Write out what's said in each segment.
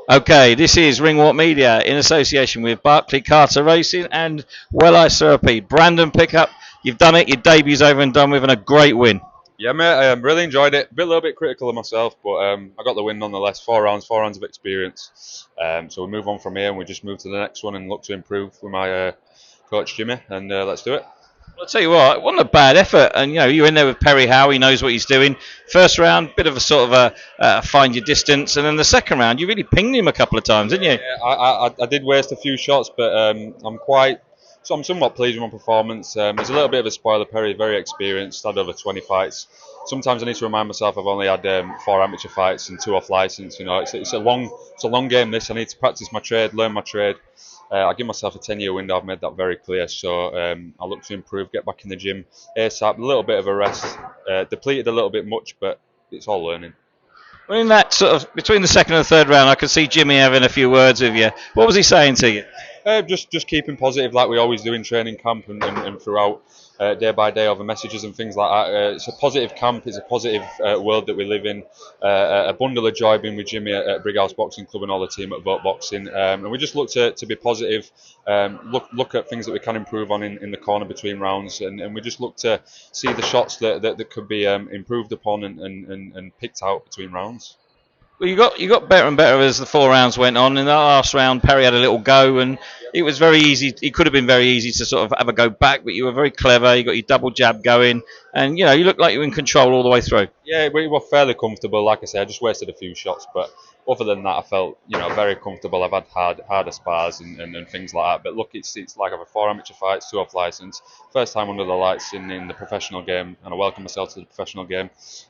Okay, this is Ringwalk Media in association with Barclay Carter Racing and Well I Therapy. Brandon Pickup, you've done it. Your debut's over and done with, and a great win. Yeah, mate, I really enjoyed it. A little bit critical of myself, but I got the win nonetheless. 4 rounds of experience. So we move on from here and we just move to the next one and look to improve with my coach Jimmy, and let's do it. Well, I'll tell you what, it wasn't a bad effort. And, you're in there with Perry Howe. He knows what he's doing. First round, bit of a sort of a find your distance. And then the second round, you really pinged him a couple of times, didn't you? Yeah, I did waste a few shots, but I'm somewhat pleased with my performance. He's a little bit of a spoiler. Perry, very experienced, had over 20 fights. Sometimes I need to remind myself I've only had 4 amateur fights and 2 off license. It's a long game. This I need to practice my trade, learn my trade. I give myself a 10-year window. I've made that very clear. So I look to improve, get back in the gym ASAP. A little bit of a rest, depleted a little bit much, but it's all learning. Well, in that sort of between the second and third round, I could see Jimmy having a few words with you. What was he saying to you? Just keeping positive like we always do in training camp and throughout day by day over messages and things like that. It's a positive camp. It's a positive world that we live in. A bundle of joy being with Jimmy at Brighouse Boxing Club and all the team at Vote Boxing. And we just look to be positive, look at things that we can improve on in the corner between rounds. And we just look to see the shots that could be improved upon and picked out between rounds. Well, you got better and better as the 4 rounds went on. In the last round, Perry had a little go, and it was very easy. It could have been very easy to sort of have a go back, but you were very clever. You got your double jab going, and you looked like you were in control all the way through. Yeah, we were fairly comfortable. Like I said, I just wasted a few shots, but other than that, I felt very comfortable. I've had harder spars and things like that. But look, it's like I've had 4 amateur fights, 2 off license, first time under the lights in the professional game, and I welcome myself to the professional game.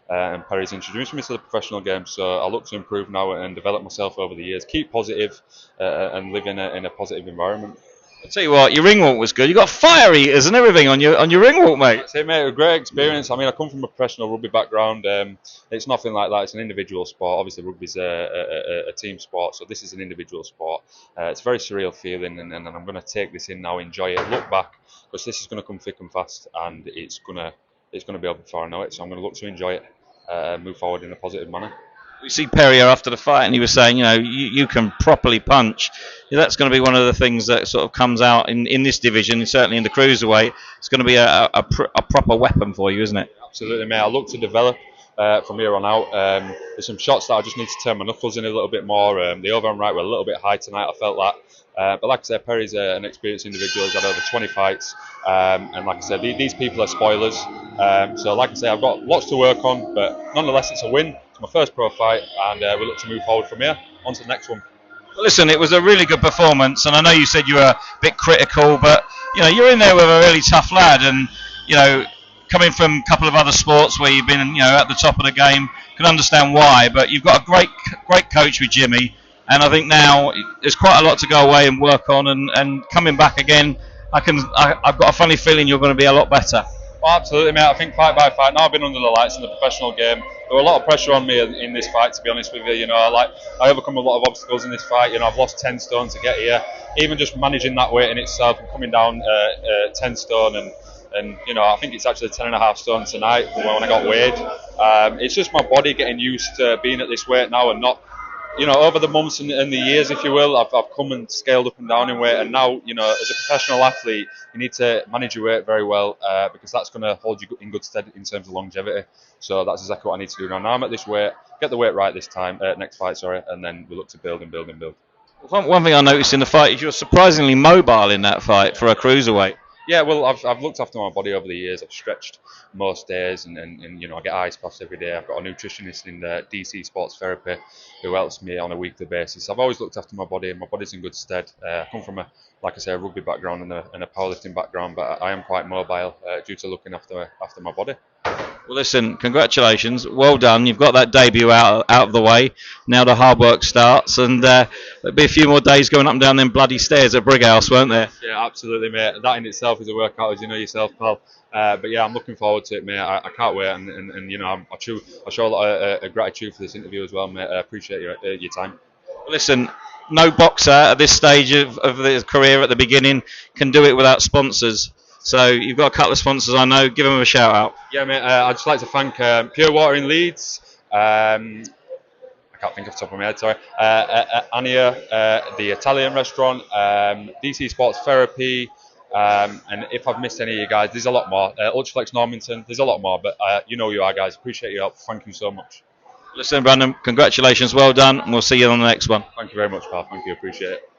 And Perry's introduced me to the professional game, so I look to improve now and develop myself over the years. Keep positive and live in a positive environment. I'll tell you what, your ring walk was good. You got fire eaters and everything on your ring walk, mate. That's it, mate. A great experience. I mean, I come from a professional rugby background. It's nothing like that. It's an individual sport. Obviously, rugby's a team sport, so this is an individual sport. It's a very surreal feeling, and I'm going to take this in now, enjoy it, look back, because this is going to come thick and fast, and it's going to be over before I know it. So I'm going to look to enjoy it, move forward in a positive manner. We see Perrier after the fight, and he was saying, you can properly punch. That's going to be one of the things that sort of comes out in this division, certainly in the cruiserweight. It's going to be a proper weapon for you, isn't it? Absolutely, mate. I look to develop from here on out. There's some shots that I just need to turn my knuckles in a little bit more. The overhand right were a little bit high tonight. I felt that. But like I said, Perry's an experienced individual. He's had over 20 fights. And like I said, these people are spoilers. So like I say, I've got lots to work on. But nonetheless, it's a win. It's my first pro fight. And we look to move forward from here. On to the next one. Well, listen, it was a really good performance. And I know you said you were a bit critical. But, you're in there with a really tough lad. And, coming from a couple of other sports where you've been, at the top of the game, can understand why. But you've got a great coach with Jimmy. And I think now there's quite a lot to go away and work on, and coming back again, I've got a funny feeling you're going to be a lot better. Well, absolutely, mate. I think fight by fight. Now I've been under the lights in the professional game. There were a lot of pressure on me in this fight, to be honest with you. I overcome a lot of obstacles in this fight. I've lost 10 stone to get here. Even just managing that weight in itself and coming down 10 stone and I think it's actually 10.5 stone tonight when I got weighed. It's just my body getting used to being at this weight now and not. Over the months and the years, if you will, I've come and scaled up and down in weight, and now, as a professional athlete, you need to manage your weight very well because that's going to hold you in good stead in terms of longevity. So that's exactly what I need to do now. Now I'm at this weight, get the weight right this time, next fight, and then we look to build and build and build. One thing I noticed in the fight is you're surprisingly mobile in that fight for a cruiserweight. Yeah, well, I've looked after my body over the years. I've stretched most days, and I get ice baths every day. I've got a nutritionist in DC Sports Therapy who helps me on a weekly basis. I've always looked after my body, and my body's in good stead. I come from a rugby background and a powerlifting background, but I am quite mobile due to looking after my body. Well, listen, congratulations, well done. You've got that debut out of the way. Now the hard work starts, and there'll be a few more days going up and down them bloody stairs at Brighouse, won't there? Yeah, absolutely, mate. That in itself is a workout, as you know yourself, pal. But yeah, I'm looking forward to it, mate. I can't wait, and I show a lot of gratitude for this interview as well, mate. I appreciate your time. Well, listen, no boxer at this stage of their career at the beginning can do it without sponsors. So you've got a couple of sponsors I know. Give them a shout out. Yeah, mate. I'd just like to thank Pure Water in Leeds. I I can't think off the top of my head, sorry. Ania, the Italian restaurant, DC Sports Therapy, and if I've missed any of you guys, there's a lot more. Ultraflex Normanton, there's a lot more, but you know you are, guys. Appreciate your help. Thank you so much. Listen, Brandon, congratulations, well done, and we'll see you on the next one. Thank you very much, pal. Thank you. Appreciate it.